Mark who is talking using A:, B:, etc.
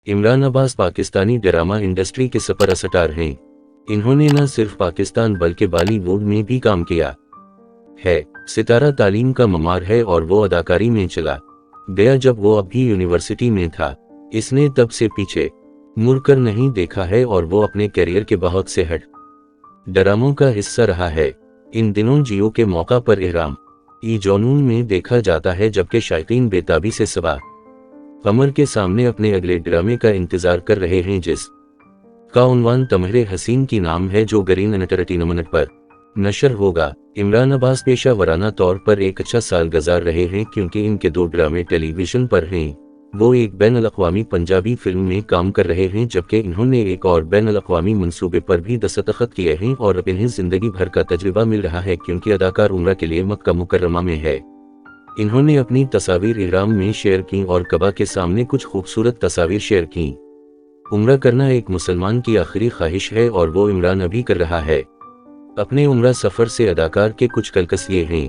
A: Imran Abbas Pakistani drama industry के superstar हैं। इन्होंने न सिर्फ पाकिस्तान बल्कि बॉलीवुड में भी काम किया है। सितारा तालीम का ममार है और वो अदाकारी में चला गया जब वो अभी यूनिवर्सिटी में था। इसने तब से पीछे मुड़कर नहीं देखा है और वो अपने करियर के बहुत से हट ड्रामों का हिस्सा रहा है। इन दिनों जियो के मौका पर इहराम ई जुनून में देखा जाता है, जबकि शायकीन बेताबी से सबा कमर के सामने अपने अगले ड्रामे का इंतजार कर रहे हैं, जिस का उन्वान तमहरे हसीन की नाम है, जो ग्रीन एंटरटेनमेंट पर नशर होगा। इमरान अब्बास पेशा वराना तौर पर एक अच्छा साल गुजार रहे हैं, क्योंकि इनके 2 ड्रामे टेलीविजन पर हैं। वो एक बैन-अल-अक़वामी पंजाबी फिल्म में काम कर रहे हैं, जबकि इन्होंने एक और बैन-अल-अक़वामी मंसूबे पर भी दस्तखत किए हैं और अब इन्हें जिंदगी भर का तजुर्बा मिल रहा है, क्योंकि अदाकार उम्रा के लिए मक्का मुकर्रमा में है। इन्होंने अपनी तस्वीर इहराम में शेयर की और कबा के सामने कुछ खूबसूरत तस्वीर शेयर की। उम्रा करना एक मुसलमान की आखिरी ख्वाहिश है और वो इमरान अभी कर रहा है। अपने उम्रा सफ़र से अदाकार के कुछ कलकस ये हैं।